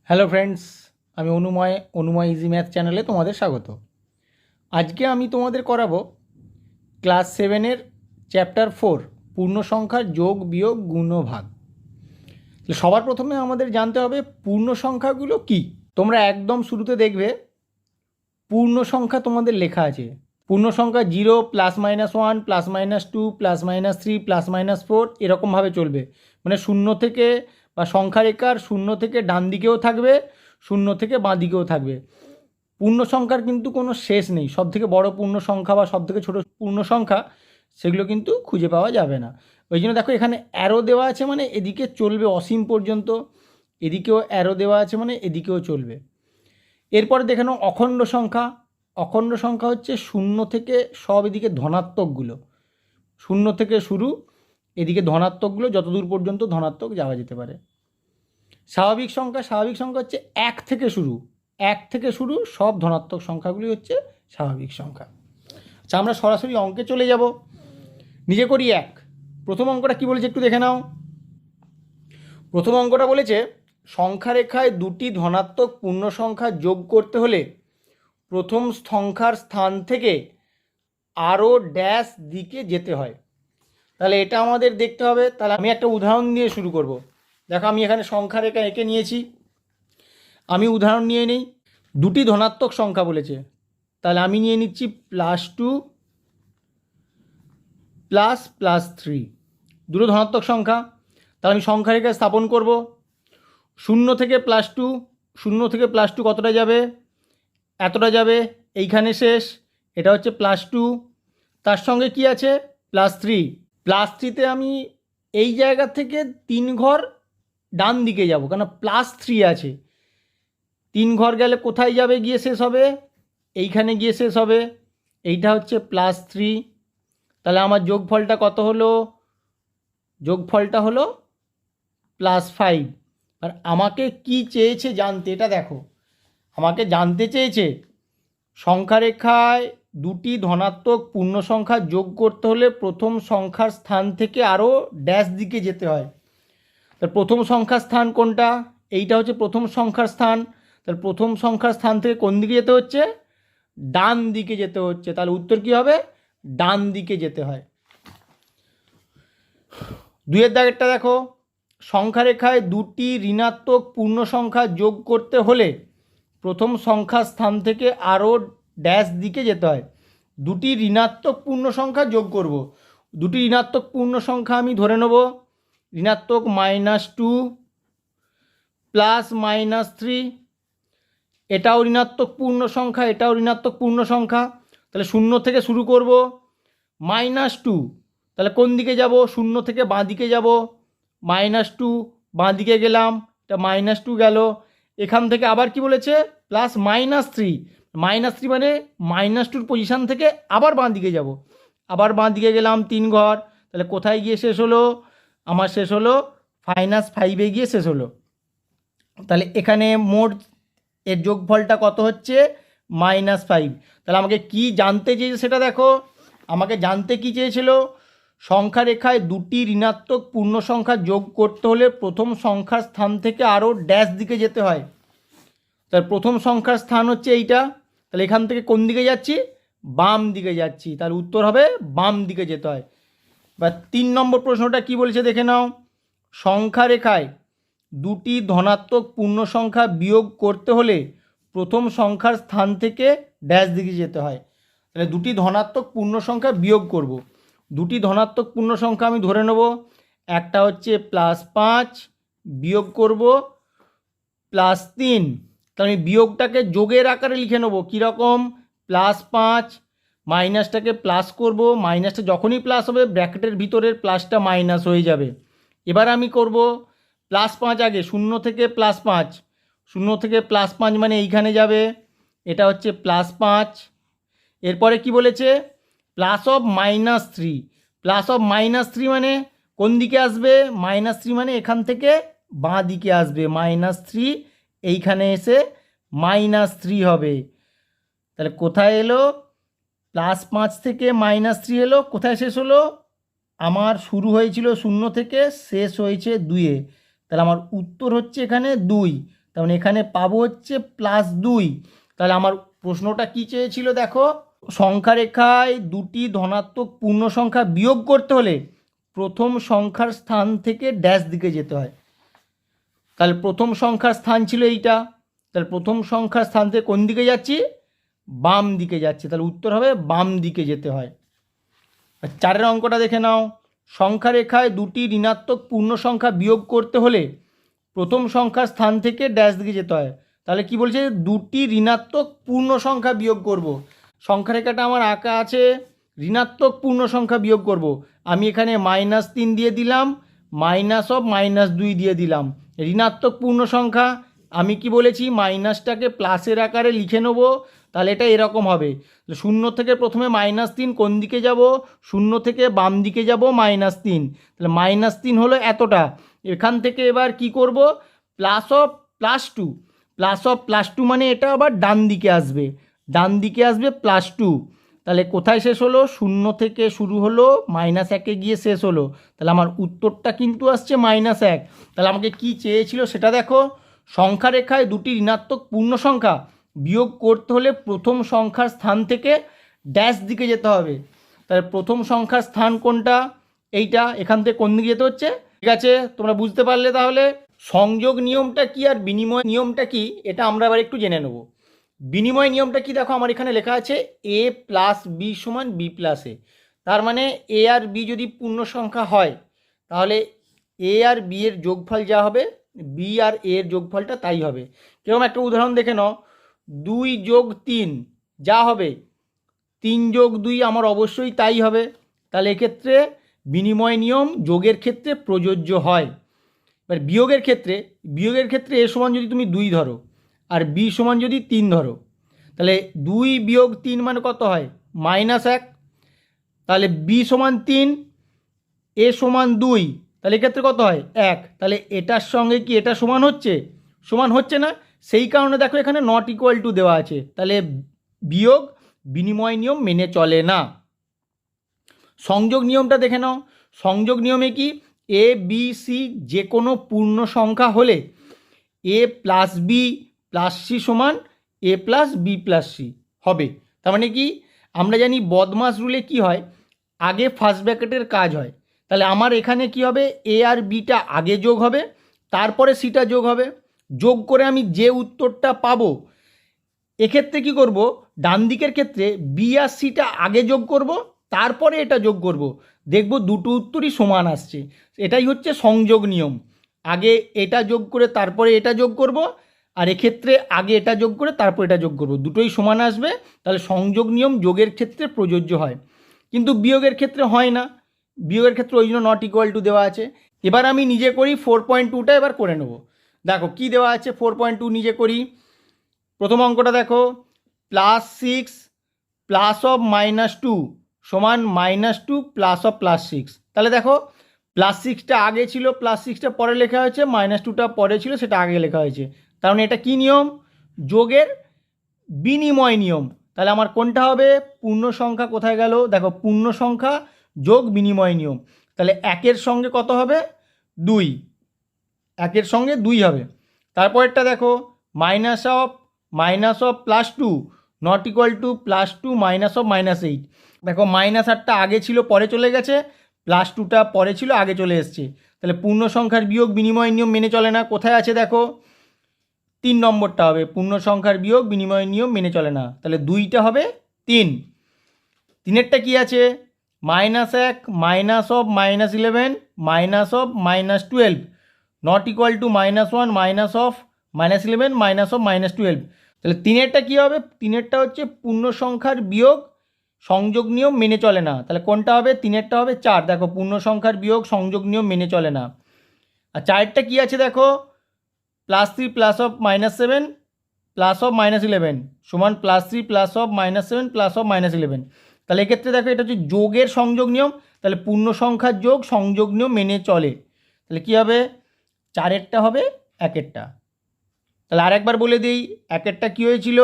Hello friends, আমি অনুময় easy math চ্যানেলে তোমাদের স্বাগত। আজকে আমি তোমাদের করাবো ক্লাস 7-এর চ্যাপ্টার 4 পূর্ণ সংখ্যার যোগ বিয়োগ গুণ ও ভাগ। সবার প্রথমে আমাদের জানতে হবে পূর্ণ সংখ্যাগুলো কি। তোমরা একদম শুরুতে দেখবে পূর্ণ সংখ্যা তোমাদের লেখা আছে। পূর্ণ সংখ্যা 0 +-1 +-2 +-3 +-4 এরকমভাবে চলবে। মানে শূন্য থেকে বা সংখ্যা রেখার শূন্য থেকে ডান দিকেও থাকবে, শূন্য থেকে বাঁ দিকেও থাকবে। পূর্ণ সংখ্যার কিন্তু কোনো শেষ নেই। সবথেকে বড় পূর্ণ সংখ্যা বা সবথেকে ছোট পূর্ণ সংখ্যা সেগুলো কিন্তু খুঁজে পাওয়া যাবে না। ওই জন্য দেখো এখানে অ্যারো দেওয়া আছে, মানে এদিকে চলবে অসীম পর্যন্ত, এদিকেও অ্যারো দেওয়া আছে মানে এদিকেও চলবে। এরপরে দেখে নাও অখণ্ড সংখ্যা। অখণ্ড সংখ্যা হচ্ছে শূন্য থেকে সব এদিকে ধনাত্মকগুলো, শূন্য থেকে শুরু, এদিকে ধনাত্মকগুলো যতদূর পর্যন্ত ধনাত্মক যাওয়া যেতে পারে। স্বাভাবিক সংখ্যা, স্বাভাবিক সংখ্যা হচ্ছে এক থেকে শুরু, এক থেকে শুরু সব ধনাত্মক সংখ্যাগুলি হচ্ছে স্বাভাবিক সংখ্যা। আচ্ছা, আমরা সরাসরি অঙ্কে চলে যাব। নিজে করি এক। প্রথম অঙ্কটা কি বলেছে একটু দেখে নাও। প্রথম অঙ্কটা বলেছে সংখ্যা রেখায় দুটি ধনাত্মক পূর্ণ সংখ্যা যোগ করতে হলে প্রথম সংখ্যার স্থান থেকে আরও ড্যাশ দিকে যেতে হয়। তাহলে এটা আমাদের দেখতে হবে। তাহলে আমি একটা উদাহরণ দিয়ে শুরু করব। দেখো আমি এখানে সংখ্যা রেখা এঁকে নিয়েছি। আমি উদাহরণ নিয়ে নেই। দুটি ধনাত্মক সংখ্যা বলেছে, তাহলে আমি নিয়ে নিচ্ছি +2 ++3, দুটো ধনাত্মক সংখ্যা। তাহলে আমি সংখ্যা রেখা স্থাপন করব। শূন্য থেকে +2, শূন্য থেকে +2 কতটা যাবে? এতটা যাবে, এইখানে শেষ। এটা হচ্ছে +2, তার সঙ্গে কি আছে? +3। +3তে আমি এই জায়গা থেকে 3 ঘর ডান দিকে যাব, কেন +3 আছে। 3 ঘর গেলে কোথায় যাবে গিয়ে শেষ হবে? এইখানে গিয়ে শেষ হবে। এইটা হচ্ছে +3। তাহলে আমার যোগফলটা কত হলো? যোগফলটা হলো +5। আর আমাকে কি চেয়েছে জানতে, এটা দেখো। আমাকে জানতে চেয়েছে সংখ্যা রেখায় দুটি ধনাত্মক পূর্ণ সংখ্যা যোগ করতে হলে প্রথম সংখ্যার স্থান থেকে আরও ড্যাশ দিকে যেতে হয়। তার প্রথম সংখ্যার স্থান কোনটা? এইটা হচ্ছে প্রথম সংখ্যার স্থান। তাহলে প্রথম সংখ্যার স্থান থেকে কোন দিকে যেতে হচ্ছে? ডান দিকে যেতে হচ্ছে। তাহলে উত্তর কী হবে? ডান দিকে যেতে হয়। দুইয়ের দাগেরটা দেখো। সংখ্যা রেখায় দুটি ঋণাত্মক পূর্ণ সংখ্যা যোগ করতে হলে প্রথম সংখ্যার স্থান থেকে আরও ড্যাশ দিকে যেতে হয়। দুটি ঋণাত্মক পূর্ণ সংখ্যা যোগ করব। দুটি ঋণাত্মক পূর্ণ সংখ্যা আমি ধরে নেব। ঋণাত্মক -2 +-3, এটাও ঋণাত্মক পূর্ণ সংখ্যা, এটাও ঋণাত্মক পূর্ণ সংখ্যা। তাহলে শূন্য থেকে শুরু করব। -2, তাহলে কোন দিকে যাব? শূন্য থেকে বাঁ দিকে যাব। -2, বাঁ দিকে গেলাম, এটা -2 গেল। এখান থেকে আবার কি বলেছে? +-3, -3 মানে -2 পজিশান থেকে আবার বাঁ দিকে যাব। আবার বাঁ দিকে গেলাম 3 ঘর। তাহলে কোথায় গিয়ে শেষ হলো? আমার শেষ হলো -5-এ গিয়ে শেষ হলো। তাহলে এখানে মোট এর যোগফলটা কত হচ্ছে? -5। তাহলে আমাকে কি জানতে চেয়েছে সেটা দেখো। আমাকে জানতে কি চেয়েছিল? সংখ্যা রেখায় দুটি ঋণাত্মক পূর্ণ সংখ্যা যোগ করতে হলে প্রথম সংখ্যার স্থান থেকে আরও ড্যাশ দিকে যেতে হয়। তার প্রথম সংখ্যার স্থান হচ্ছে এইটা। তাহলে এখান থেকে কোন দিকে যাচ্ছি? বাম দিকে যাচ্ছি। তাহলে উত্তর হবে বাম দিকে যেতে হয়। বা 3 নম্বর প্রশ্নটা কি বলেছে দেখে নাও। সংখ্যা রেখায় দুটি ধনাত্মক পূর্ণ সংখ্যা বিয়োগ করতে হলে প্রথম সংখ্যার স্থান থেকে ড্যাশ দিকে যেতে হয়। তাহলে দুটি ধনাত্মক পূর্ণ সংখ্যা বিয়োগ করব। দুটি ধনাত্মক পূর্ণ সংখ্যা আমি ধরে নেব। একটা হচ্ছে +5 বিয়োগ করব +3। তাহলে আমি বিয়োগটাকে যোগের আকারে লিখে নেব। কীরকম? +5 মাইনাসটাকে প্লাস করব, মাইনাসটা যখনই প্লাস হবে ব্র্যাকেটের ভিতরের প্লাসটা মাইনাস হয়ে যাবে। এবার আমি করব +5 আগে, শূন্য থেকে +5, শূন্য থেকে +5 মানে এইখানে যাবে, এটা হচ্ছে +5। এরপরে কি বলেছে? +-3, +-3 মানে কোন দিকে আসবে? -3 মানে এখান থেকে বাঁ দিকে আসবে। -3 এইখানে এসে -3 হবে। তাহলে কোথায় এলো? +5 থেকে -3 এলো। কোথায় শেষ হলো? আমার শুরু হয়েছিল শূন্য থেকে, শেষ হয়েছে 2-এ। তাহলে আমার উত্তর হচ্ছে এখানে 2। তার মানে এখানে পাবো হচ্ছে +2। তাহলে আমার প্রশ্নটা কি চেয়েছিল দেখো, সংখ্যা রেখায় দুটি ধনাত্মক পূর্ণ সংখ্যা বিয়োগ করতে হলে প্রথম সংখ্যার স্থান থেকে ড্যাশ দিকে যেতে হয়। তাহলে প্রথম সংখ্যার স্থান ছিল এইটা, তাহলে প্রথম সংখ্যার স্থান থেকে কোন দিকে যাচ্ছি, বাম দিকে যাচ্ছে, তাহলে উত্তর হবে বাম দিকে যেতে হয়। আর 4 অঙ্কটা দেখে নাও, সংখ্যা রেখায় দুটি ঋণাত্মক পূর্ণ সংখ্যা বিয়োগ করতে হলে প্রথম সংখ্যার স্থান থেকে ড্যাশ দিকে যেতে হয়। তাহলে কি বলছে, দুটি ঋণাত্মক পূর্ণ সংখ্যা বিয়োগ করব। সংখ্যা রেখাটা আমার আঁকা আছে, ঋণাত্মক পূর্ণ সংখ্যা বিয়োগ করব। আমি এখানে -3 দিয়ে দিলাম, -2 দিয়ে দিলাম। ঋণাত্মক পূর্ণ সংখ্যা, আমি কি বলেছি, মাইনাসটাকে প্লাসের আকারে লিখে নেব। তাহলে এটা এরকম হবে, 0 থেকে প্রথমে -3 কোন দিকে যাব, 0 থেকে বাম দিকে যাব -3, তাহলে -3 হলো এতটা। এখান থেকে এবার কি করব, +2 মানে এটা আবার ডান দিকে আসবে, ডান দিকে আসবে +2। তাহলে কোথায় শেষ হলো, 0 থেকে শুরু হলো, -1-এ গিয়ে শেষ হলো। তাহলে আমার উত্তরটা কিন্তু আসছে -1। তাহলে আমাকে কি চেয়েছিল সেটা দেখো, সংখ্যা রেখায় দুটি ঋণাত্মক পূর্ণ সংখ্যা বিয়োগ করতে হলে প্রথম সংখ্যার স্থান থেকে ড্যাশ দিকে যেতে হবে। তাহলে প্রথম সংখ্যার স্থান কোনটা, এইটা, এখান থেকে কোন দিকে যেতে হচ্ছে। ঠিক আছে, তোমরা বুঝতে পারলে। তাহলে সংযোগ নিয়মটা কি আর বিনিময় নিয়মটা কি, এটা আমরা এবার একটু জেনে নেব। বিনিময় নিয়মটা কি, দেখো আমার এখানে লেখা আছে a + b = b + a। তার মানে a আর b যদি পূর্ণ সংখ্যা হয়, তাহলে a আর b এর যোগফল যা হবে, b আর a এর যোগফলটা তাই হবে। কিরকম একটা উদাহরণ দেখে নাও, 2 + 3 যা হবে, 3 + 2 আমার অবশ্যই তাই হবে। তাহলে এক্ষেত্রে বিনিময় নিয়ম যোগের ক্ষেত্রে প্রযোজ্য হয়। এবার বিয়োগের ক্ষেত্রে a সমান যদি তুমি 2 ধরো আর b সমান যদি 3 ধরো, তাহলে 2 - 3 মানে কত হয়, -1। তাহলে b সমান 3, a সমান 2, তাহলে এক্ষেত্রে কত হয়, 1। তাহলে এটার সঙ্গে কি এটা সমান হচ্ছে, সমান হচ্ছে না। সেই কারণে দেখো এখানে নট ইকুয়াল টু দেওয়া আছে, তাহলে বিয়োগ বিনিময় নিয়ম মেনে চলে না। সংযোগ নিয়মটা দেখে নাও, সংযোগ নিয়মে কি, a b c যে কোনো পূর্ণ সংখ্যা হলে a + b + c = a + b + c হবে। তার মানে কি, আমরা জানি বদমাস রুলে কি হয়, আগে ফার্স্ট ব্র্যাকেটের কাজ হয়। তাহলে আমার এখানে কি হবে, a আর bটা আগে যোগ হবে, তারপরে cটা যোগ হবে। যোগ করে আমি যে উত্তরটা পাবো, এক্ষেত্রে কি করব, ডান দিকের ক্ষেত্রে বি আর সিটা আগে যোগ করব, তারপরে এটা যোগ করব, দেখব দুটো উত্তরই সমান আসছে। এটাই হচ্ছে সংযোগ নিয়ম, আগে এটা যোগ করে তারপরে এটা যোগ করব, আর এক্ষেত্রে আগে এটা যোগ করে তারপর এটা যোগ করব, দুটোই সমান আসবে। তাহলে সংযোগ নিয়ম যোগের ক্ষেত্রে প্রযোজ্য হয়, কিন্তু বিয়োগের ক্ষেত্রে হয় না। বিয়োগের ক্ষেত্রে ওই জন্য নট ইকুয়াল টু দেওয়া আছে। এবার আমি নিজে করি 4.2টা এবার করে নেব। দেখো কি দেওয়া আছে, 4.2 নিজে করি। প্রথম অঙ্কটা দেখো, +6 +(-2) সমান -2 +(+6)। তাহলে দেখো +6টা আগে ছিল, +6টা পরে লেখা হয়েছে, -2টা পরে ছিল, সেটা আগে লেখা হয়েছে। তার মানে এটা কী নিয়ম, যোগের বিনিময় নিয়ম। তাহলে আমার কোনটা হবে, পূর্ণ সংখ্যা কোথায় গেল, দেখো পূর্ণ সংখ্যা যোগ বিনিময় নিয়ম। তাহলে 1-এর সঙ্গে কত হবে, 2, 1-এর সঙ্গে 2 হবে। তারপরেরটা দেখো, -(+2) নট ইকুয়াল টু +2 -(-8)। দেখো -8টা আগে ছিল পরে চলে গেছে, +2টা পরে ছিল আগে চলে এসছে। তাহলে পূর্ণ সংখ্যার বিয়োগ বিনিময় নিয়ম মেনে চলে না। কোথায় আছে দেখো, 3 নম্বরটা হবে, পূর্ণ সংখ্যার বিয়োগ বিনিময় নিয়ম মেনে চলে না। তাহলে 2টা হবে 3। 3এরটা কি আছে, -1 -(-11) -(-12) নট ইকুয়াল টু -1 -(-11) -(-12). তাহলে 3এরটা কী হবে, 3এরটা হচ্ছে পূর্ণ সংখ্যার বিয়োগ সংযোগ নিয়ম মেনে চলে না। তাহলে কোনটা হবে, 3এরটা হবে 4। দেখো পূর্ণ সংখ্যার বিয়োগ সংযোগ নিয়ম মেনে চলে না। আর 4এরটা কী আছে দেখো, +3 +(-7) +(-11) সমান +3 +(-7) +(-11). তাহলে এক্ষেত্রে দেখো এটা হচ্ছে যোগের সংযোগ নিয়ম, তাহলে পূর্ণ সংখ্যার যোগ সংযোগ নিয়ম মেনে চলে। তাহলে কী হবে, 4এরটা হবে 1এরটা। তাহলে আরেকবার বলে দিই, 1এরটা কী হয়েছিল,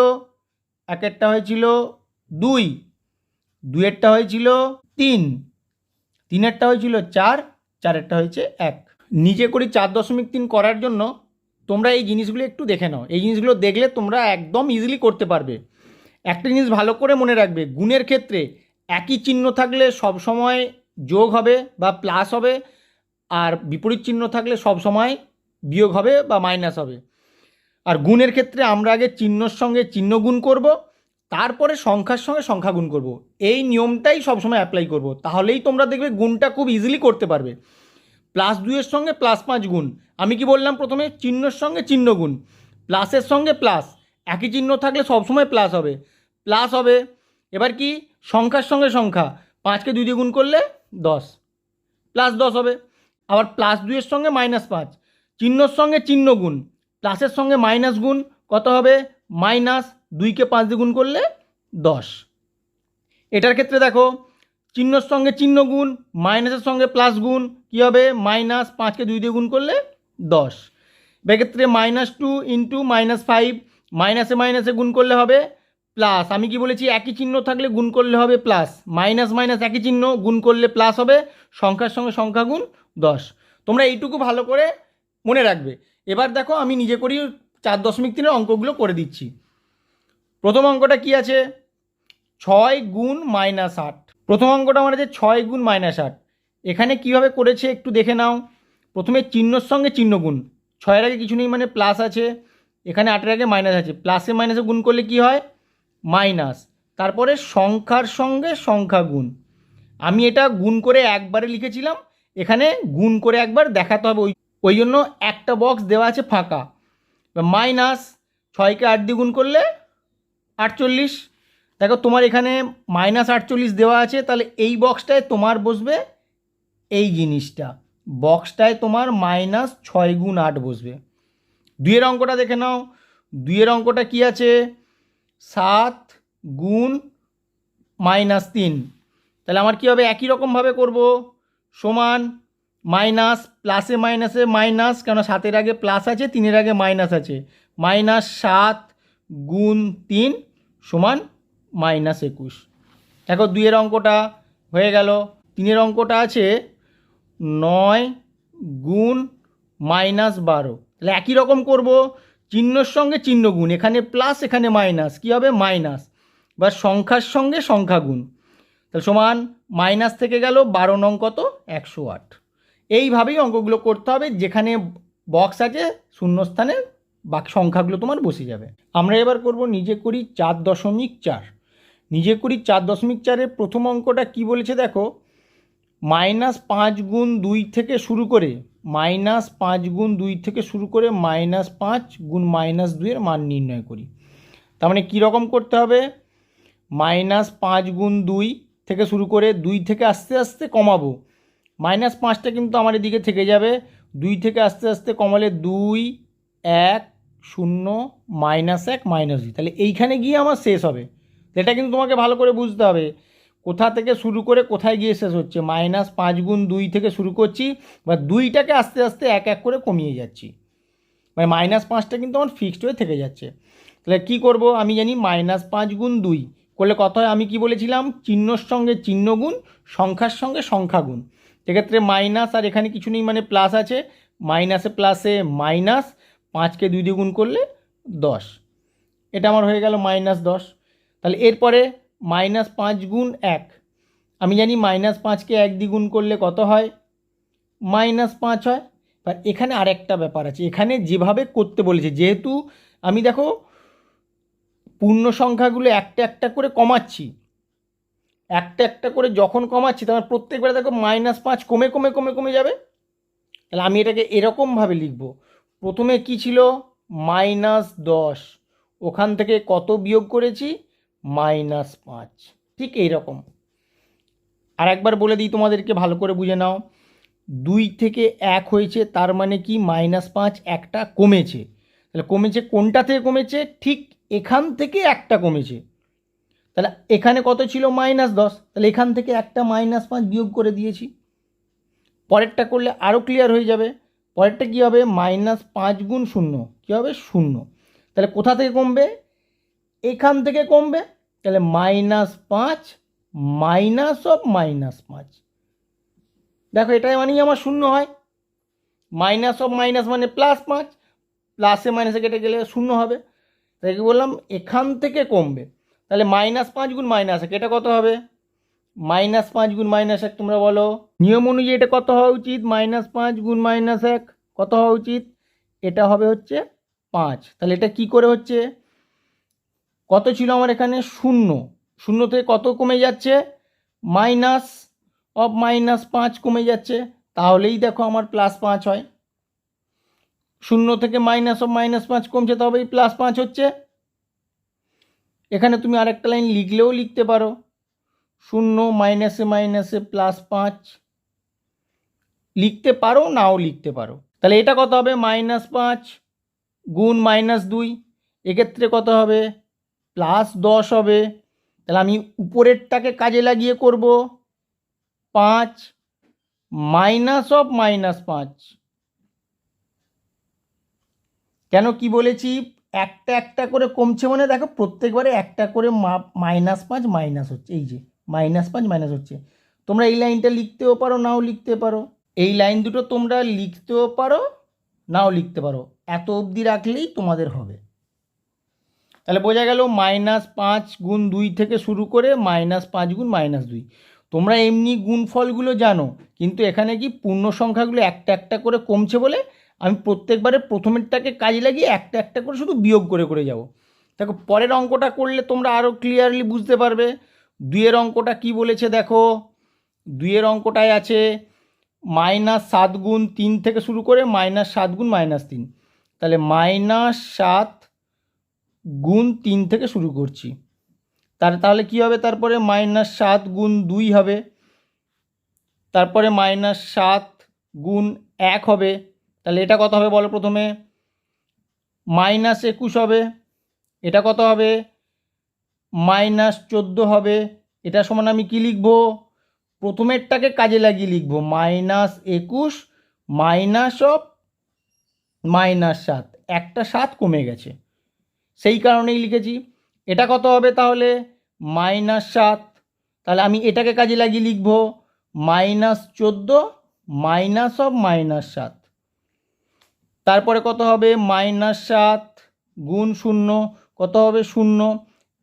1এরটা হয়েছিল 2, 2এরটা হয়েছিল 3, 3এরটা হয়েছিল 4, 4এরটা হয়েছে 1। নিচে করি 4.3 করার জন্য তোমরা এই জিনিসগুলো একটু দেখে নাও, এই জিনিসগুলো দেখলে তোমরা একদম ইজিলি করতে পারবে। একটা জিনিস ভালো করে মনে রাখবে, গুণের ক্ষেত্রে একই চিহ্ন থাকলে সব সময় যোগ হবে বা প্লাস হবে, আর বিপরীত চিহ্ন থাকলে সব সময় বিয়োগ হবে বা মাইনাস হবে। আর গুণের ক্ষেত্রে আমরা আগে চিহ্নর সঙ্গে চিহ্ন গুণ করব, তারপরে সংখ্যার সঙ্গে সংখ্যা গুণ করব। এই নিয়মটাই সবসময় অ্যাপ্লাই করব, তাহলেই তোমরা দেখবে গুণটা খুব ইজিলি করতে পারবে। +2-এর সঙ্গে +5 গুণ, আমি কি বললাম প্রথমে, চিহ্নর সঙ্গে চিহ্ন গুণ, প্লাসের সঙ্গে প্লাস, একই চিহ্ন থাকলে সবসময় প্লাস হবে, প্লাস হবে। এবার কি, সংখ্যার সঙ্গে সংখ্যা, 5কে 2 দিয়ে গুণ করলে 10, +10 হবে। আবার +2-এর সঙ্গে -5, চিহ্নর সঙ্গে চিহ্ন গুণ, প্লাসের সঙ্গে মাইনাস গুণ, কত হবে, -2কে 5 দিয়ে গুণ করলে 10। এটার ক্ষেত্রে দেখো, চিহ্নর সঙ্গে চিহ্ন গুণ, মাইনাসের সঙ্গে প্লাস গুণ, কী হবে, -5কে 2 দিয়ে গুণ করলে 10। এক্ষেত্রে -2 × -5, মাইনাসে মাইনাসে গুণ করলে হবে প্লাস। আমি কি বলেছি, একই চিহ্ন থাকলে গুণ করলে হবে প্লাস, মাইনাস মাইনাস একই চিহ্ন, গুণ করলে প্লাস হবে, সংখ্যার সঙ্গে সংখ্যা গুণ 10। তোমরা এইটুকু ভালো করে মনে রাখবে। এবার দেখো আমি নিজে করি 4.3-এর অঙ্কগুলো করে দিচ্ছি। প্রথম অঙ্কটা কি আছে, 6 গুণ -8। প্রথম অঙ্কটা আমার আছে 6 গুণ -8। এখানে কিভাবে করেছে একটু দেখে নাও। প্রথমে চিহ্নর সঙ্গে চিহ্ন গুণ, 6-এর আগে কিছু নেই মানে প্লাস আছে, এখানে 8-এর আগে মাইনাস আছে, প্লাসে মাইনাসে গুণ করলে কি হয়, মাইনাস। তারপরে সংখ্যার সঙ্গে সংখ্যা গুণ, আমি এটা গুণ করে একবারে লিখেছিলাম, এখানে গুণ করে একবার দেখাতে হবে, ওই জন্য একটা বক্স দেওয়া আছে ফাঁকা। -6কে 8 দিয়ে গুণ করলে 48। দেখো তোমার এখানে -48 দেওয়া আছে, তাহলে এই বক্সটায় তোমার বসবে এই জিনিসটা, বক্সটায় তোমার -6 গুণ 8 বসবে। 2-এর অঙ্কটা দেখে নাও। 2-এর অঙ্কটা কি আছে, 7 গুণ -3। তাহলে আমার কী হবে, একই রকমভাবে করব, সমান মাইনাস, প্লাসে মাইনাসে মাইনাস, কেন 7-এর আগে প্লাস আছে, 3-এর আগে মাইনাস আছে, -7 গুণ 3 সমান -21। দেখো 2-এর অঙ্কটা হয়ে গেল। 3-এর অঙ্কটা আছে 9 গুণ -12। তাহলে একই রকম করব, চিহ্নর সঙ্গে চিহ্ন গুণ, এখানে প্লাস এখানে মাইনাস, কী হবে, মাইনাস, বা সংখ্যার সঙ্গে সংখ্যা গুণ, তাহলে সমান মাইনাস থেকে গেল 12 নং কত, 108। এইভাবেই অঙ্কগুলো করতে হবে, যেখানে বক্স আছে শূন্যস্থানে বাকি সংখ্যাগুলো তোমার বসে যাবে। আমরা এবার করব নিজে করি 4.4। নিজে করি 4.4-এর প্রথম অঙ্কটা কি বলেছে দেখো, -5 গুণ 2 থেকে শুরু করে, -5 গুণ 2 থেকে শুরু করে -5 গুণ -2 এর মান নির্ণয় করি। তার মানে কীরকম করতে হবে, -5 গুণ 2 থেকে শুরু করে 2 থেকে আস্তে আস্তে কমাবো, -5টা কিন্তু আমার এদিকে থেকে যাবে, 2 থেকে আস্তে আস্তে কমালে 2 1 0 -1 -2, তাহলে এইখানে গিয়ে আমার শেষ হবে। এটা কিন্তু তোমাকে ভালো করে বুঝতে হবে, কোথা থেকে শুরু করে কোথায় গিয়ে শেষ হচ্ছে। -5 গুণ 2 থেকে শুরু করছি, বা 2টাকে আস্তে আস্তে এক এক করে কমিয়ে যাচ্ছি, মানে -5টা কিন্তু আমার ফিক্সড হয়ে থেকে যাচ্ছে। তাহলে কী করব, আমি জানি -5 গুণ 2 করলে কত হয়, আমি কি বলেছিলাম, চিহ্নর সঙ্গে চিহ্ন গুণ, সংখ্যার সঙ্গে সংখ্যা গুণ। সেক্ষেত্রে মাইনাস, আর এখানে কিছু নেই মানে প্লাস আছে, মাইনাসে প্লাসে মাইনাস, 5কে 2 দিয়ে গুণ করলে 10, এটা আমার হয়ে গেল -10। তাহলে এরপরে -5 গুণ 1, আমি জানি -5কে 1 দিয়ে গুণ করলে কত হয়, -5 হয়। এবার এখানে আরেকটা ব্যাপার আছে, এখানে যেভাবে করতে বলেছে, যেহেতু আমি দেখো পূর্ণ সংখ্যাগুলো একটা একটা করে কমাচ্ছি, একটা একটা করে যখন কমাচ্ছি, তখন প্রত্যেকবার দেখো -5 কমে কমে কমে কমে যাবে। তাহলে আমি এটাকে এরকমভাবে লিখব, প্রথমে কি ছিল, -10, ওখান থেকে কত বিয়োগ করেছি, -5, ঠিক এইরকম। আর একবার বলে দিই তোমাদেরকে, ভালো করে বুঝে নাও, 2 থেকে 1 হয়েছে, তার মানে কি -5 একটা কমেছে। তাহলে কমেছে কোনটা থেকে কমেছে, ঠিক এখান থেকে একটা কমেছে। তাহলে এখানে কত ছিল, -10, তাহলে এখান থেকে একটা -5 বিয়োগ করে দিয়েছি। পরেরটা করলে আরও ক্লিয়ার হয়ে যাবে। পরেরটা কী হবে, -5 গুণ 0, কী হবে, 0। তাহলে কোথা থেকে কমবে, এখান থেকে কমবে। তাহলে -5 মাইনাস অফ -5, দেখো এটাই মানেই আমার 0 হয়। মাইনাস অফ মাইনাস মানে +5, প্লাসে মাইনাসে কেটে গেলে শূন্য হবে, তাই কি বললাম এখান থেকে কমবে। তাহলে -5 গুণ -1 এটা কত হবে? -5 গুণ -1 তোমরা বলো। নিয়ম অনুযায়ী এটা কত হওয়া উচিত? -5 গুণ -1 কত হওয়া উচিত? এটা হবে হচ্ছে 5। তাহলে এটা কি করে হচ্ছে? কত ছিল আমার এখানে? 0। 0 থেকে কত কমে যাচ্ছে? -5 কমে যাচ্ছে। তাহলেই দেখো আমার +5 হয়। 0 থেকে -5 কমছে, তবেই +5 হচ্ছে। এখানে তুমি আরেকটা লাইন লিখলেও লিখতে পারো, 0 মাইনাসে মাইনাসে +5 লিখতে পারো, নাও লিখতে পারো। তাহলে এটা কত হবে? -5 গুণ -2, এক্ষেত্রে কত হবে? +10 হবে। তাহলে আমি উপরেরটাকে কাজে লাগিয়ে করব 5 -5। কেন কি বলেছি? একটা একটা করে কমছে মানে দেখো প্রত্যেকবারে একটা করে -5 মাইনাস হচ্ছে, এই যে -5 মাইনাস হচ্ছে। তোমরা এই লাইনটা লিখতেও পারো, নাও লিখতে পারো। এই লাইন দুটো তোমরা লিখতেও পারো, নাও লিখতে পারো। এত অবধি রাখলেই তোমাদের হবে। তাহলে বোঝা গেল -5 গুণ 2 থেকে শুরু করে -5 গুণ -2। তোমরা এমনি গুণফলগুলো জানো, কিন্তু এখানে কি পূর্ণ সংখ্যাগুলো একটা একটা করে কমছে বলে আমি প্রত্যেকবারে প্রথমেরটাকে কাজে লাগিয়ে একটা একটা করে শুধু বিয়োগ করে করে যাব। দেখো পরের অঙ্কটা করলে তোমরা আরও ক্লিয়ারলি বুঝতে পারবে। 2-এর অঙ্কটা কি বলেছে দেখো। 2-এর অঙ্কটায় আছে -7 গুণ 3 থেকে শুরু করে -7 গুণ -3। তাহলে -7 গুণ 3 থেকে শুরু করছি। তাহলে কি হবে? তারপরে -7 গুণ 2 হবে, তারপরে -7 গুণ 1 হবে। তাহলে এটা কত হবে বলো? প্রথমে -21 হবে। এটা কত হবে? -14 হবে। এটা সমান আমি কি লিখব? প্রথমেরটাকে কাজে লাগিয়ে লিখব -21 -7। একটা 7 কমে গেছে, সেই কারণেই লিখেছি। এটা কত হবে তাহলে? -7। তাহলে আমি এটাকে কাজে লাগিয়ে লিখব -14 -7। তারপরে কত হবে? -7 গুণ 0 কত হবে? 0।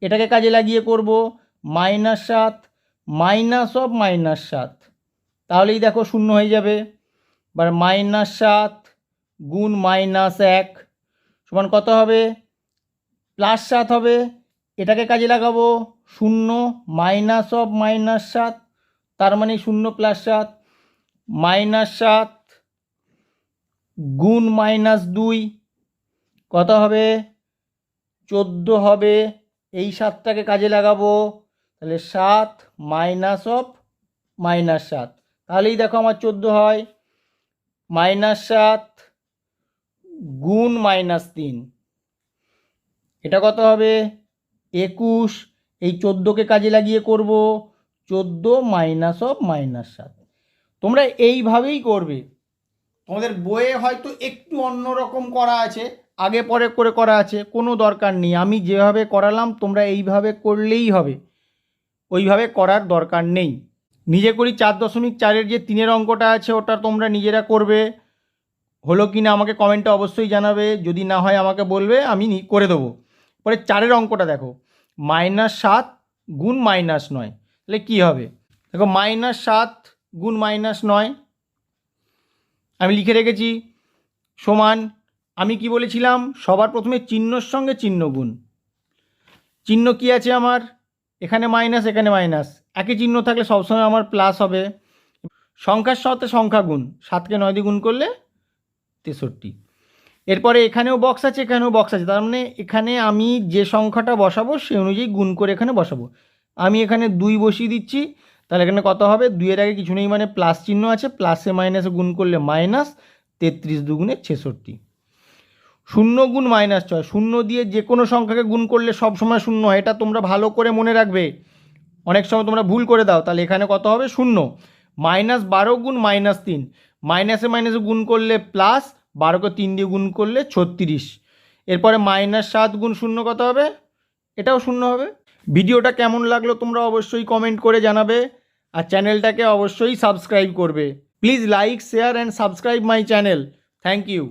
এটাকে কাজে লাগিয়ে করব -7 -7। তাহলেই দেখো 0 হয়ে যাবে। এবার -7 গুণ -1 সমান কত হবে? +7 হবে। এটাকে কাজে লাগাবো 0 -7, তার মানে 0 +7 -7 গুণ -2 কত হবে? 14 হবে। এই 7টাকে কাজে লাগাবো, তাহলে 7 -7। তাহলেই দেখো আমার 14 হয়। -7 গুণ -3 এটা কত হবে? 21। এই 14কে কাজে লাগিয়ে করব 14 -7। তোমরা এইভাবেই করবে। তোমাদের বইয়ে হয়তো একটু অন্যরকম করা আছে, আগে পরে করে করা আছে, কোনো দরকার নেই। আমি যেভাবে করালাম তোমরা এইভাবে করলেই হবে, ওইভাবে করার দরকার নেই। নিজে করি 4.4-এর যে 3-এর অঙ্কটা আছে ওটা তোমরা নিজেরা করবে। হলো কি না আমাকে কমেন্টে অবশ্যই জানাবে, যদি না হয় আমাকে বলবে, আমি করে দেবো। পরে 4-এর অঙ্কটা দেখো, -7 গুণ -9 তাহলে কী হবে? দেখো -7 গুণ -9 আমি লিখে রেখেছি, সমান আমি কি বলেছিলাম? সবার প্রথমে চিহ্নর সঙ্গে চিহ্ন গুণ। চিহ্ন কি আছে আমার? এখানে মাইনাস, এখানে মাইনাস, একই চিহ্ন থাকলে সবসময় আমার প্লাস হবে। সংখ্যার সাথে সংখ্যা গুণ, 7কে 9 দিয়ে গুণ করলে 63। এরপরে এখানেও বক্স আছে, এখানেও বক্স আছে, তার মানে এখানে আমি যে সংখ্যাটা বসাবো সেই অনুযায়ী গুণ করে এখানে বসাবো। আমি এখানে 2 বসিয়ে দিচ্ছি, তাহলে এখানে কত হবে? 2-এর আগে কিছু নেই মানে প্লাস চিহ্ন আছে, প্লাসে মাইনাসে গুণ করলে -, 33 দুগুণে 66। 0 গুণ -6, 0 দিয়ে যে কোনো সংখ্যাকে গুণ করলে সব সময় 0 হয়, এটা তোমরা ভালো করে মনে রাখবে। অনেক সময় তোমরা ভুল করে দাও। তাহলে এখানে কত হবে? 0। -12 গুণ -3, মাইনাসে মাইনাসে গুণ করলে প্লাস, 12কে 3 দিয়ে গুণ করলে 36। এরপরে -7 গুণ 0 কত হবে? এটাও 0 হবে। ভিডিওটা কেমন লাগলো তোমরা অবশ্যই কমেন্ট করে জানাবে, আর চ্যানেলটাকে অবশ্যই সাবস্ক্রাইব করবে। Please like, share and subscribe my channel. Thank you.